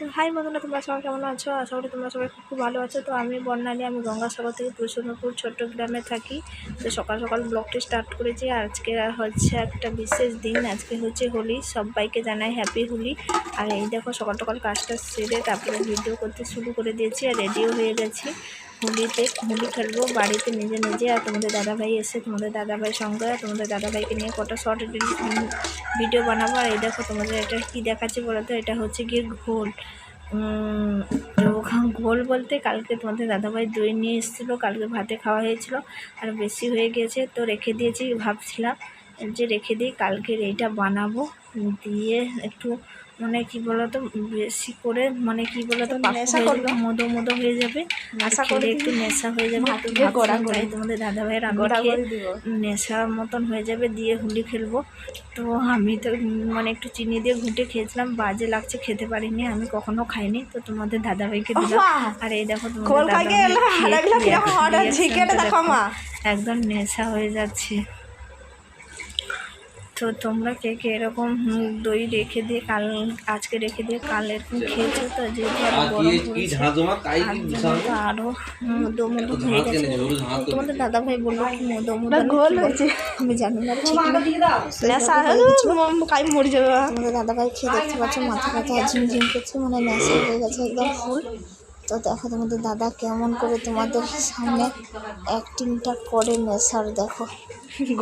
High বন্ধুরা, তোমরা সবাই কেমন আছো? আশা করি তোমরা সবাই খুব ভালো আছো। তো আমি বর্ণালী, আমি গঙ্গাসাগর থেকে তুলসীপুর ছোট্ট গ্রামে থাকি। তো সকাল সকাল ব্লগটি স্টার্ট করেছি। আজকে হচ্ছে একটা বিশেষ দিন, আজকে হচ্ছে হোলি। সবাইকে জানাই হ্যাপি হোলি। আর এই দেখো সকাল সকাল কাজটা সেরে তারপরে ভিডিও করতে শুরু করে দিয়েছি আর রেডিও হয়ে গেছি। হোলি খেলবো বাড়িতে নিজে নিজে। আর তোমাদের দাদাভাই এসে তোমাদের দাদাভাইয়ের সঙ্গে তোমাদের দাদাভাইকে নিয়ে কটা শর্ট ভিডিও বানাবো। আর এই দেখো তোমাদের এটা কী দেখাচ্ছি বলো তো, এটা হচ্ছে গিয়ে ঘোল। ঘোল বলতে কালকে তোমাদের দাদাভাই দই নিয়ে এসেছিলো, কালকে ভাতে খাওয়া হয়েছিল আর বেশি হয়ে গেছে তো রেখে দিয়েছি। ভাবছিলাম যে রেখে দিই, কালকের এইটা বানাবো দিয়ে একটু মানে কি বলতো বেশি করে মানে কি বলতো মদো মদো হয়ে যাবে, আশা করি একটু নেশা হয়ে যাবে। তোমাদের দাদাভাইয়ের নেশার মতন হয়ে যাবে দিয়ে হোলি খেলবো। তো আমি তো মানে একটু চিনি দিয়ে ঘুঁটে খেয়েছিলাম, বাজে লাগছে, খেতে পারিনি, আমি কখনো খাইনি। তো তোমাদের দাদাভাইকে দিলাম। আর এই দেখো একদম নেশা হয়ে যাচ্ছে। তো তোমরা কে কে এরকম দই রেখে দিয়ে আজকে রেখে দিয়ে কাল এরকম খেয়েছো? তো যেহেতু আরো মধু মধু হয়ে গেছে। তোমাদের দাদাভাই বললো কি মধু মধু আমি জানি না, তোমাদের দাদাভাই খেয়ে দেখতে পাচ্ছ মাথা ব্যথা ঝিমঝিম করছে, মানে নেশা হয়ে গেছে একদম ফুল। তো দেখো তোমাদের দাদা কেমন করে তোমাদের সামনে অ্যাক্টিংটা করে নেশার। দেখো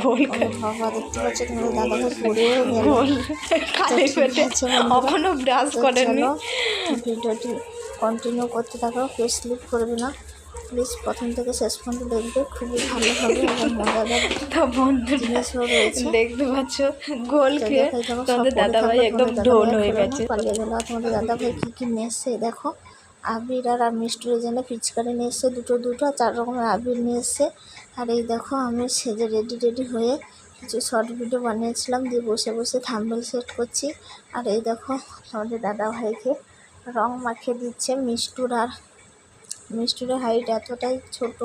গোল বাবা, দেখতে পাচ্ছ তোমাদের দাদাভাই পড়েও ভিডিওটি কন্টিনিউ করতে থাকো, কেউ স্লিপ করবে না প্লিজ, প্রথম থেকে শেষ পর্যন্ত দেখবে, খুবই ভালো হবে এবং মজাদার জিনিসও রয়েছে। দেখতে পাচ্ছ গোল খেয়ে তোমাদের দাদাভাই একদম ঢোল হয়ে গেছে, পালিয়ে গেল। তোমাদের দাদাভাই কী কী নিয়ে এসছে দেখো, আবির আর মিষ্টির জন্য পিচকারি নিয়ে এসছে দুটো 4 রকমের আবির নিয়ে এসছে। আর এই দেখো আমি সেজে রেডি হয়ে কিছু শর্ট ভিডিও বানিয়েছিলাম, দিয়ে বসে বসে থাম্বনেল সেট করছি। আর এই দেখো আমাদের দাদাভাইকে রং মাখিয়ে দিচ্ছে মিষ্টুর হাইট এতটাই ছোট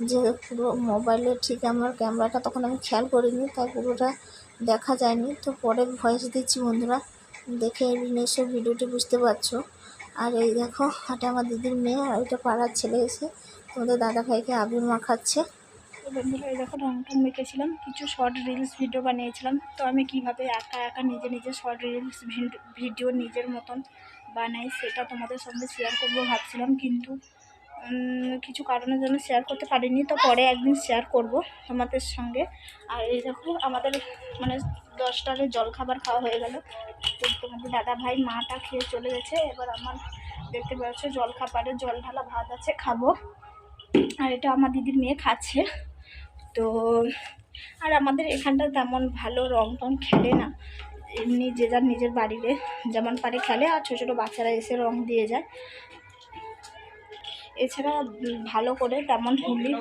যে পুরো মোবাইলে ঠিক আমার ক্যামেরাটা তখন আমি খেয়াল করিনি, তাই পুরোটা দেখা যায়নি। তো পরে ভয়েস দিচ্ছি, বন্ধুরা দেখে নিশ্চয়ই ভিডিওটি বুঝতে পারছো। আর এই দেখো এটা আমার দিদির মেয়ে, আর ওইটা পাড়ার ছেলে এসে তোমাদের দাদাভাইকে আবির মাখাচ্ছে। বন্ধুরা এই দেখো রং টং মেখেছিলাম, কিছু শর্ট রিলস ভিডিও বানিয়েছিলাম। তো আমি কিভাবে একা নিজে শর্ট রিলস ভিডিও নিজের মতন বানাই সেটা তোমাদের সঙ্গে শেয়ার করবো ভাবছিলাম, কিন্তু কিছু কারণের জন্য শেয়ার করতে পারিনি। তো পরে একদিন শেয়ার করব তোমাদের সঙ্গে। আর এই দেখো আমাদের মানে 10টার জলখাবার খাওয়া হয়ে গেল। তো তোমাদের দাদাভাই মাটা খেয়ে চলে গেছে, এবার আমার দেখতে পাচ্ছ জলখাবারে জল ঢালা ভাত আছে, খাবো। আর এটা আমার দিদির মেয়ে খাচ্ছে। তো আর আমাদের এখানটা তেমন ভালো রং টং খেলে না, এমনি যে যার নিজের বাড়িতে যেমন পারে খেলে, আর ছোটো ছোটো বাচ্চারা এসে রং দিয়ে যায়। এছাড়া ভালো করে তেমন হোলি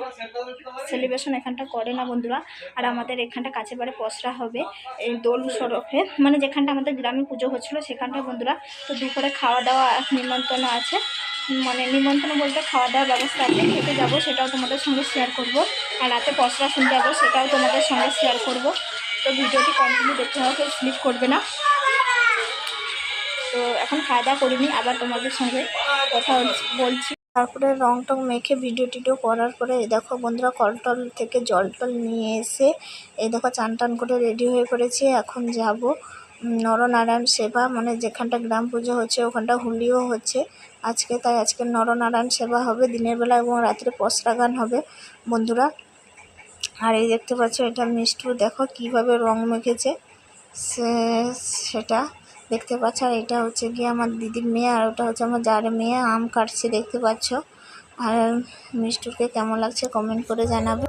সেলিব্রেশন এখানটা করে না বন্ধুরা। আর আমাদের এখানটা কাছে বারে পসরা হবে এই দোল সড়কে, মানে যেখানটা আমাদের গ্রামে পুজো হচ্ছিলো সেখানটা বন্ধুরা। তো দুপুরে খাওয়া দাওয়া নিমন্ত্রণ আছে, মানে নিমন্ত্রণ বলতে খাওয়া দাওয়ার ব্যবস্থা আছে, খেতে যাবো সেটাও তোমাদের সঙ্গে শেয়ার করব। আর রাতে পসরা শুনতে যাবো সেটাও তোমাদের সঙ্গে শেয়ার করব। তো ভিডিওটি কন্টিনিউ দেখতে হবে, স্লিপ করবে না। তো এখন খাওয়া দাওয়া করিনি, আবার তোমাদের সঙ্গে কথা বলছি। তারপরে রং টং মেখে ভিডিও টিডিও করার পরে এই দেখো বন্ধুরা কলটল থেকে জল টল নিয়ে এসে এই দেখো চান টান করে রেডি হয়ে পড়েছি। এখন যাব নরনারায়ণ সেবা, মানে যেখানটা গ্রাম পুজো হচ্ছে ওখানটা হোলিও হচ্ছে আজকে, তাই আজকে নরনারায়ণ সেবা হবে দিনের বেলা এবং রাত্রে পসরা গান হবে বন্ধুরা। আর এই দেখতে পাচ্ছ এটা মিষ্টু, দেখো কিভাবে রং মেখেছে সেটা দেখতে পাচ্ছ। আর এটা হচ্ছে গিয়ে আমার দিদির মেয়ে, আর ওটা হচ্ছে আমার জারের মেয়ে, আম কাটছে দেখতে পাচ্ছ। আর মিষ্টুকে কেমন লাগছে কমেন্ট করে জানাবে।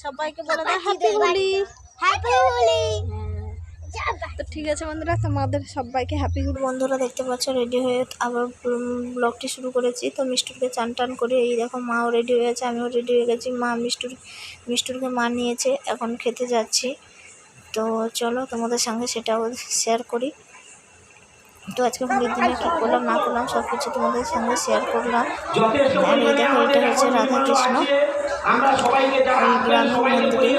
সবাইকে বলে দাও হ্যাপি হোলি। তো ঠিক আছে বন্ধুরা, তোমাদের সবাইকে হ্যাপি হোলি। বন্ধুরা দেখতে পাচ্ছ রেডি হয়ে আবার ব্লগটি শুরু করেছি। তো মিষ্টুরকে চান টান করে এই দেখো মাও রেডি হয়ে আছে, আমিও রেডি হয়ে গেছি। মা মিষ্টুরকে মা নিয়েছে, এখন খেতে যাচ্ছি। তো চলো তোমাদের সঙ্গে সেটাও শেয়ার করি। তো আজকে হোলির দিনে কী করলাম না করলাম সব কিছু তোমাদের সঙ্গে শেয়ার করলাম। আর এই দেখো এটা হচ্ছে রাধাকৃষ্ণ, ওই গ্রামের মন্দিরে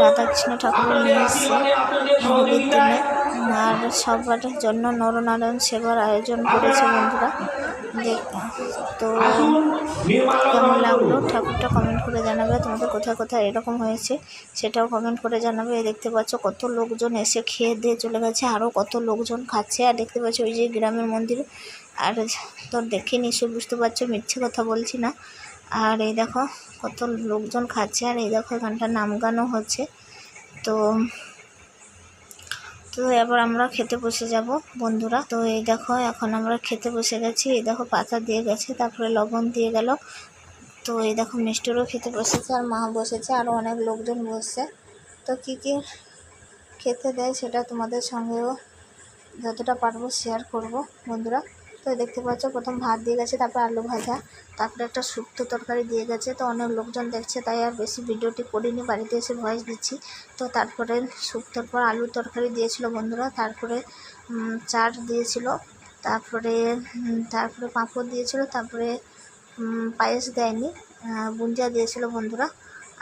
রাধাকৃষ্ণ ঠাকুর নিয়ে এসছে হোলির দিনে আর সবার জন্য নরনারায়ণ সেবার আয়োজন করেছে বন্ধুরা। তো কেমন লাগলো ঠাকুরটা কমেন্ট করে জানাবে। তোমাদের কোথায় কোথায় এরকম হয়েছে সেটাও কমেন্ট করে জানাবে। দেখতে পাচ্ছ কত লোকজন এসে খেয়ে দিয়ে চলে গেছে, আরও কত লোকজন খাচ্ছে। আর দেখতে পাচ্ছ ওই যে গ্রামের মন্দির, আর তো দেখে নিশ্চয়ই বুঝতে পারছো মিথ্যে কথা বলছি না। আর এই দেখো কত লোকজন খাচ্ছে, আর এই দেখো এখানটা নাম গানও হচ্ছে। তো এবার আমরা খেতে বসে যাব বন্ধুরা। তো এই দেখো এখন আমরা খেতে বসে গেছি। এই দেখো পাতা দিয়ে গেছে, তারপরে লবণ দিয়ে গেল। তো এই দেখো মিষ্টিরও খেতে বসেছে, আর মা বসেছে, আরও অনেক লোকজন বসছে। তো কী কী খেতে দেয় সেটা তোমাদের সঙ্গেও যতটা পারবো শেয়ার করব বন্ধুরা। তো দেখতে পাচ্ছ প্রথম ভাত দিয়ে গেছে, তারপর আলু ভাজা, তারপরে একটা শুক্তো তরকারি দিয়ে গেছে। তো অনেক লোকজন দেখছে তাই আর বেশি ভিডিওটি করিনি, বাড়িতে এসে ভয়েস দিচ্ছি। তো তারপরে শুক্তোর পর আলুর তরকারি দিয়েছিল বন্ধুরা, তারপরে চাট দিয়েছিল, তারপরে পাঁপড় দিয়েছিল, তারপরে পায়েস দেয়নি, বুঞ্জিয়া দিয়েছিল বন্ধুরা,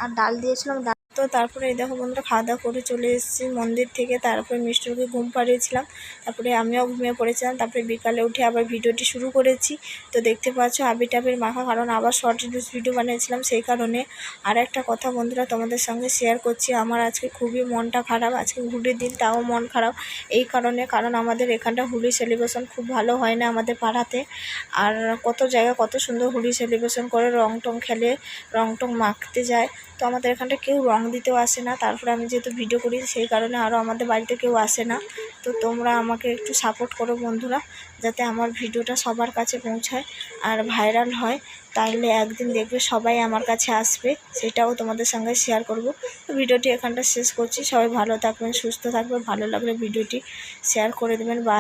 আর ডাল দিয়েছিলাম। তো তারপরে এই দেখো বন্ধুরা খাওয়া দাওয়া করে চলে এসেছি মন্দির থেকে। তারপরে মিষ্টুকে ঘুম পাড়িয়েছিলাম, তারপরে আমিও ঘুমিয়ে পড়েছিলাম। তারপরে বিকালে উঠে আবার ভিডিওটি শুরু করেছি। তো দেখতে পাচ্ছ আবির টাবির মাখা, কারণ আবার শর্ট ভিডিও বানিয়েছিলাম সেই কারণে। আর একটা কথা বন্ধুরা তোমাদের সঙ্গে শেয়ার করছি, আমার আজকে খুবই মনটা খারাপ। আজকে হোলির দিন, তাও মন খারাপ এই কারণে, কারণ আমাদের এখানটা হোলি সেলিব্রেশন খুব ভালো হয় না আমাদের পাড়াতে। আর কত জায়গায় কত সুন্দর হোলি সেলিব্রেশন করে, রং টং খেলে, রং টং মাখতে যায়। তো আমাদের এখানটা কেউ রং দিতেও আসে না। তারপরে আমি যেহেতু ভিডিও করি সেই কারণে আরও আমাদের বাড়িতে কেউ আসে না। তো তোমরা আমাকে একটু সাপোর্ট করো বন্ধুরা, যাতে আমার ভিডিওটা সবার কাছে পৌঁছায় আর ভাইরাল হয়। তাহলে একদিন দেখবে সবাই আমার কাছে আসবে, সেটাও তোমাদের সঙ্গে শেয়ার করব। তো ভিডিওটি এখানটা শেষ করছি। সবাই ভালো থাকবেন, সুস্থ থাকবেন, ভালো লাগলে ভিডিওটি শেয়ার করে দেবেন।